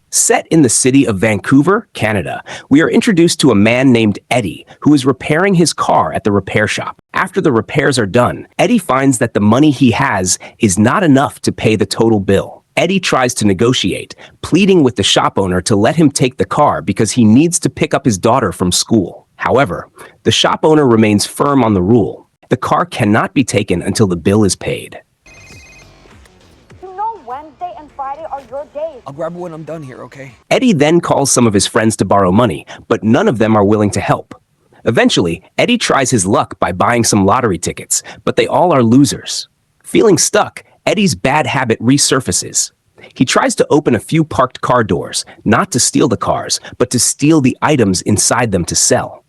Set in the city of Vancouver, Canada, we are introduced to a man named Eddie who is repairing his car at the repair shop. After the repairs are done, Eddie finds that the money he has is not enough to pay the total bill. Eddie tries to negotiate, pleading with the shop owner to let him take the car because he needs to pick up his daughter from school. However, the shop owner remains firm on the rule. The car cannot be taken until the bill is paid. Wednesday and Friday are your days. I'll grab it when I'm done here, okay? Eddie then calls some of his friends to borrow money, but none of them are willing to help. Eventually, Eddie tries his luck by buying some lottery tickets, but they all are losers. Feeling stuck, Eddie's bad habit resurfaces. He tries to open a few parked car doors, not to steal the cars, but to steal the items inside them to sell.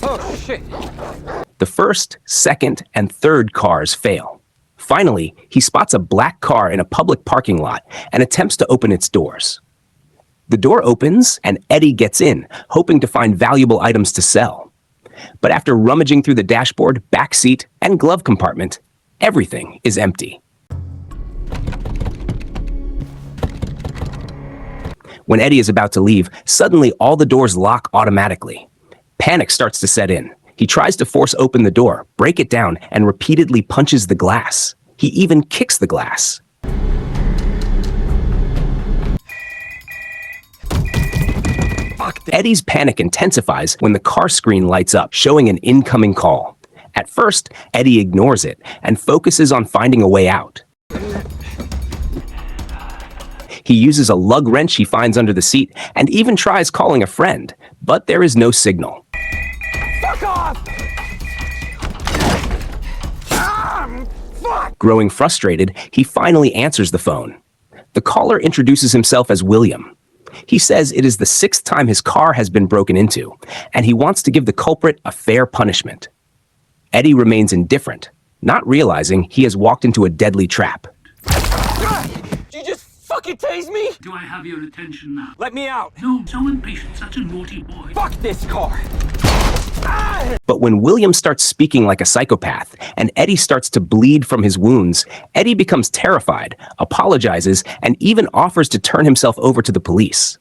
Oh, shit! The first, second, and third cars fail. Finally, he spots a black car in a public parking lot and attempts to open its doors. The door opens and Eddie gets in, hoping to find valuable items to sell. But after rummaging through the dashboard, back seat, and glove compartment, everything is empty. When Eddie is about to leave, suddenly all the doors lock automatically. Panic starts to set in. He tries to force open the door, break it down, and repeatedly punches the glass. He even kicks the glass. Eddie's panic intensifies when the car screen lights up, showing an incoming call. At first, Eddie ignores it and focuses on finding a way out. He uses a lug wrench he finds under the seat and even tries calling a friend, but there is no signal. Fuck off! Fuck! Growing frustrated, he finally answers the phone. The caller introduces himself as William. He says it is the 6th time his car has been broken into, and he wants to give the culprit a fair punishment. Eddie remains indifferent, not realizing he has walked into a deadly trap. You just fucking tase me? Do I have your attention now? Let me out! No, so impatient, such a naughty boy. Fuck this car! But when William starts speaking like a psychopath and Eddie starts to bleed from his wounds, Eddie becomes terrified, apologizes, and even offers to turn himself over to the police.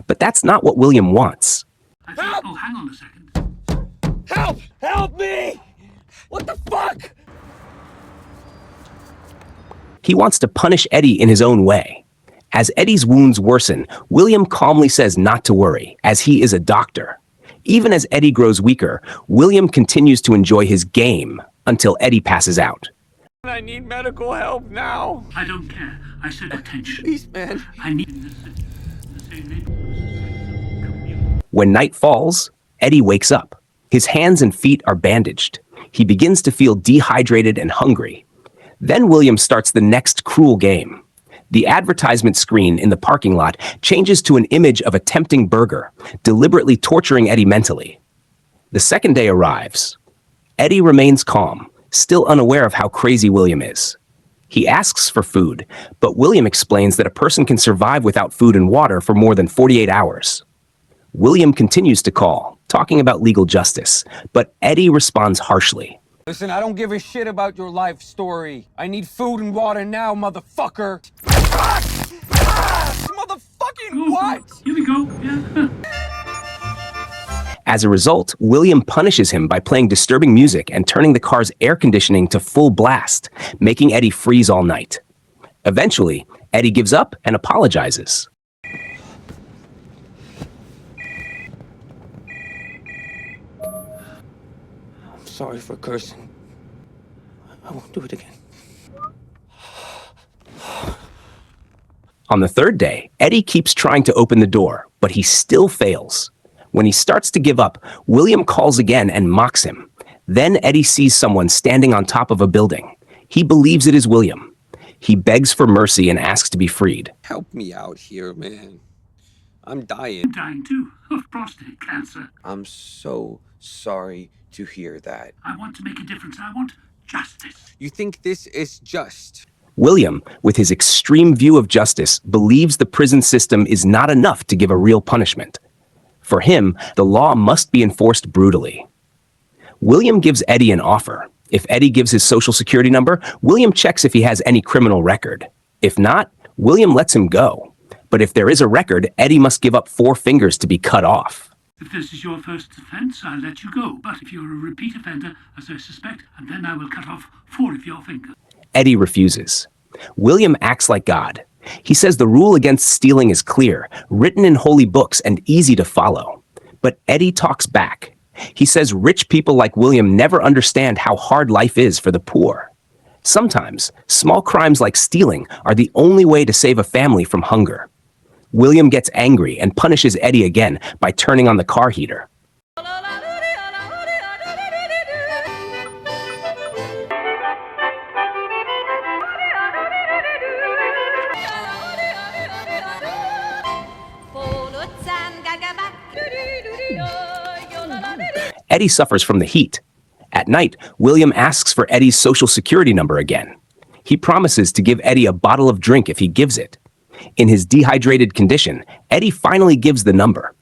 But that's not what William wants. Oh, hang on a second. Help! Help me! What the fuck? He wants to punish Eddie in his own way. As Eddie's wounds worsen, William calmly says not to worry, as he is a doctor. Even as Eddie grows weaker, William continues to enjoy his game until Eddie passes out. I need medical help now. I don't care. I said attention. Please, man. I need the same neighborhood. When night falls, Eddie wakes up. His hands and feet are bandaged. He begins to feel dehydrated and hungry. Then William starts the next cruel game. The advertisement screen in the parking lot changes to an image of a tempting burger, deliberately torturing Eddie mentally. The second day arrives. Eddie remains calm, still unaware of how crazy William is. He asks for food, but William explains that a person can survive without food and water for more than 48 hours. William continues to call, talking about legal justice, but Eddie responds harshly. Listen, I don't give a shit about your life story. I need food and water now, motherfucker. Motherfucking what? Here we go. Yeah. As a result, William punishes him by playing disturbing music and turning the car's air conditioning to full blast, making Eddie freeze all night. Eventually, Eddie gives up and apologizes. I'm sorry for cursing. I won't do it again. On the third day, Eddie keeps trying to open the door, but he still fails. When he starts to give up, William calls again and mocks him. Then Eddie sees someone standing on top of a building. He believes it is William. He begs for mercy and asks to be freed. Help me out here, man. I'm dying. I'm dying too, of prostate cancer. I'm so sorry to hear that. I want to make a difference. I want justice. You think this is just? William, with his extreme view of justice, believes the prison system is not enough to give a real punishment. For him, the law must be enforced brutally. William gives Eddie an offer. If Eddie gives his social security number, William checks if he has any criminal record. If not, William lets him go. But if there is a record, Eddie must give up 4 fingers to be cut off. If this is your first offence, I'll let you go. But if you're a repeat offender, as I suspect, and then I will cut off 4 of your fingers. Eddie refuses. William acts like God. He says the rule against stealing is clear, written in holy books and easy to follow. But Eddie talks back. He says rich people like William never understand how hard life is for the poor. Sometimes, small crimes like stealing are the only way to save a family from hunger. William gets angry and punishes Eddie again by turning on the car heater. Eddie suffers from the heat. At night, William asks for Eddie's social security number again. He promises to give Eddie a bottle of drink if he gives it. In his dehydrated condition, Eddie finally gives the number.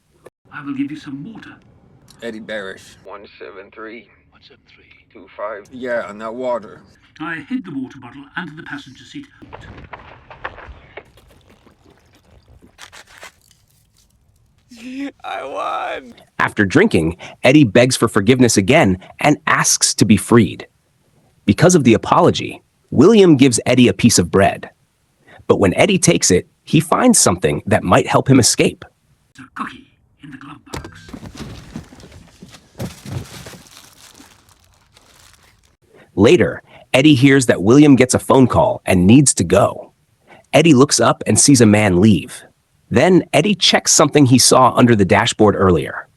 I will give you some water. Eddie Barish. 173. 173. 25. Yeah, and that water. I hid the water bottle under the passenger seat. I won! After drinking, Eddie begs for forgiveness again and asks to be freed. Because of the apology, William gives Eddie a piece of bread. But when Eddie takes it, he finds something that might help him escape. There's a cookie in the glove box. Later, Eddie hears that William gets a phone call and needs to go. Eddie looks up and sees a man leave. Then Eddie checks something he saw under the dashboard earlier.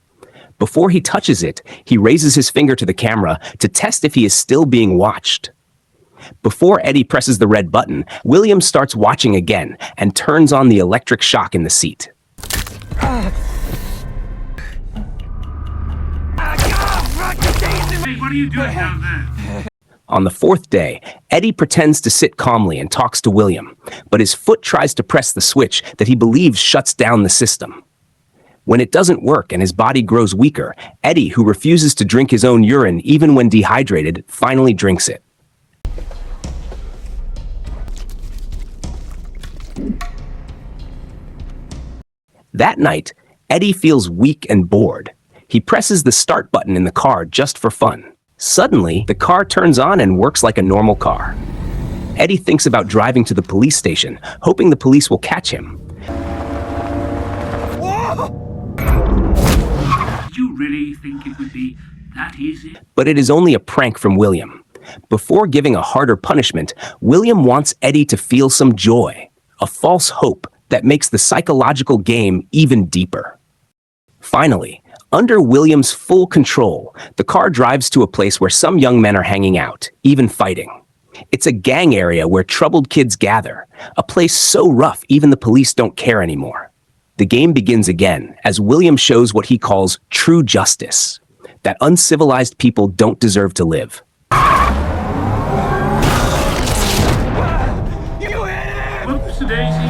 Before he touches it, he raises his finger to the camera to test if he is still being watched. Before Eddie presses the red button, William starts watching again and turns on the electric shock in the seat. Hey, what are you doing down there? On the 4th day, Eddie pretends to sit calmly and talks to William, but his foot tries to press the switch that he believes shuts down the system. When it doesn't work and his body grows weaker, Eddie, who refuses to drink his own urine even when dehydrated, finally drinks it. That night, Eddie feels weak and bored. He presses the start button in the car just for fun. Suddenly, the car turns on and works like a normal car. Eddie thinks about driving to the police station, hoping the police will catch him. Did you really think it would be that easy? But it is only a prank from William. Before giving a harder punishment, William wants Eddie to feel some joy, a false hope that makes the psychological game even deeper. Finally, under William's full control, the car drives to a place where some young men are hanging out, even fighting. It's a gang area where troubled kids gather, a place so rough even the police don't care anymore. The game begins again as William shows what he calls true justice, that uncivilized people don't deserve to live. Whoops-a-daisy.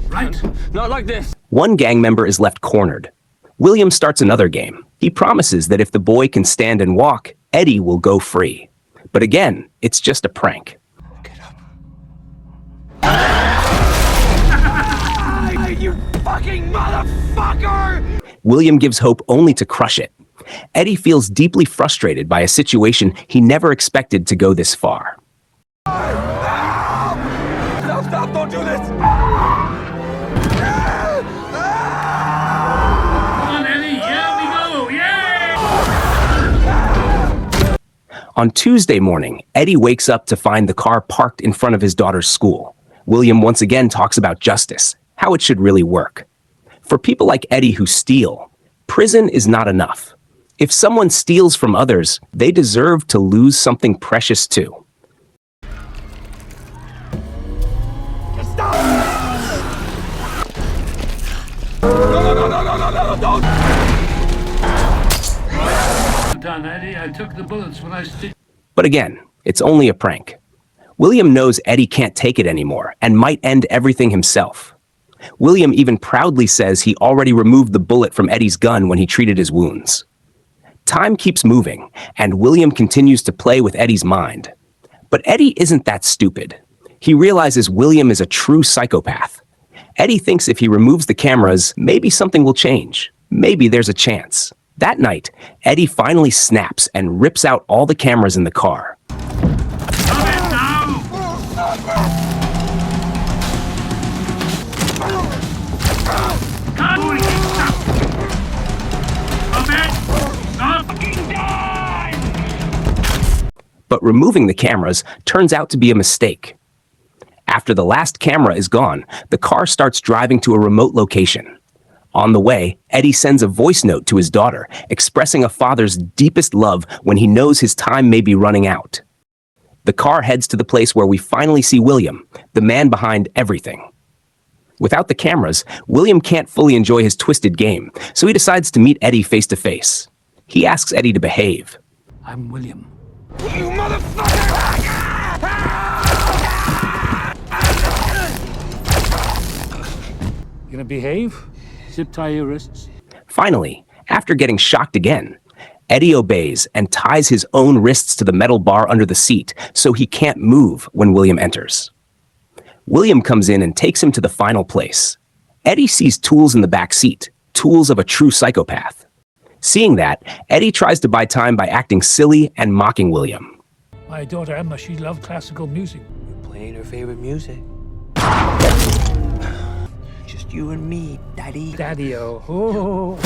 Right. Not like this. One gang member is left cornered. William starts another game. He promises that if the boy can stand and walk, Eddie will go free. But again, it's just a prank. Get up. You fucking motherfucker! William gives hope only to crush it. Eddie feels deeply frustrated by a situation he never expected to go this far. No, stop, don't do this! Come on, Eddie. Here we go. Yay! On Tuesday morning, Eddie wakes up to find the car parked in front of his daughter's school. William once again talks about justice, how it should really work. For people like Eddie who steal, prison is not enough. If someone steals from others, they deserve to lose something precious too. Stop! No, don't! Well done, Eddie. I took the bullets when I stitched. But again, it's only a prank. William knows Eddie can't take it anymore and might end everything himself. William even proudly says he already removed the bullet from Eddie's gun when he treated his wounds. Time keeps moving, and William continues to play with Eddie's mind. But Eddie isn't that stupid. He realizes William is a true psychopath. Eddie thinks if he removes the cameras, maybe something will change. Maybe there's a chance. That night, Eddie finally snaps and rips out all the cameras in the car. Stop it now! Stop it! Stop fucking die! But removing the cameras turns out to be a mistake. After the last camera is gone, the car starts driving to a remote location. On the way, Eddie sends a voice note to his daughter, expressing a father's deepest love when he knows his time may be running out. The car heads to the place where we finally see William, the man behind everything. Without the cameras, William can't fully enjoy his twisted game, so he decides to meet Eddie face to face. He asks Eddie to behave. I'm William. You motherfucker! Gonna behave? Zip tie your wrists. Finally, after getting shocked again, Eddie obeys and ties his own wrists to the metal bar under the seat so he can't move when William enters. William comes in and takes him to the final place. Eddie sees tools in the back seat, tools of a true psychopath. Seeing that, Eddie tries to buy time by acting silly and mocking William. My daughter Emma, she loved classical music. You're playing her favorite music. Just you and me, Daddy. Daddy-o.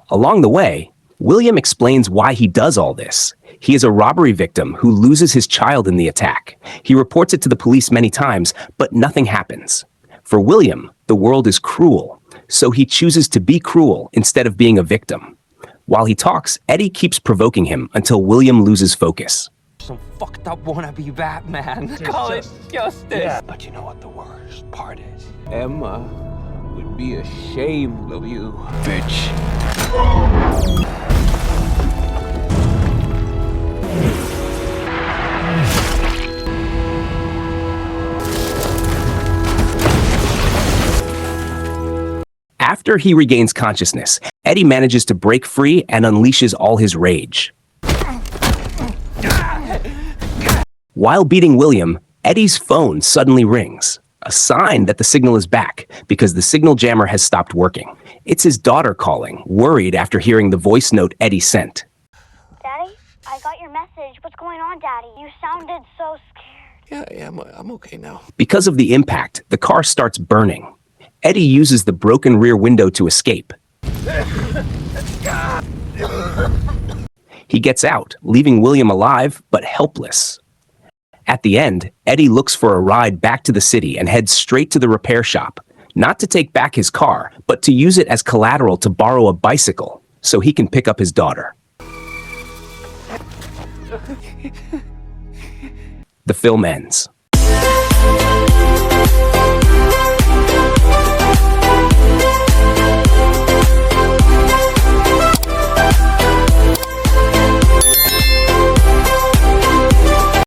Along the way, William explains why he does all this. He is a robbery victim who loses his child in the attack. He reports it to the police many times, but nothing happens. For William, the world is cruel, so he chooses to be cruel instead of being a victim. While he talks, Eddie keeps provoking him until William loses focus. Some fucked up wannabe Batman. Call it justice. Yeah. But you know what the worst part is? Emma would be ashamed of you. Bitch. After he regains consciousness, Eddie manages to break free and unleashes all his rage. While beating William, Eddie's phone suddenly rings, a sign that the signal is back because the signal jammer has stopped working. It's his daughter calling, worried after hearing the voice note Eddie sent. Daddy, I got your message. What's going on, Daddy? You sounded so scared. Yeah, I'm okay now. Because of the impact, the car starts burning. Eddie uses the broken rear window to escape. He gets out, leaving William alive but helpless. At the end, Eddie looks for a ride back to the city and heads straight to the repair shop, not to take back his car, but to use it as collateral to borrow a bicycle so he can pick up his daughter. The film ends.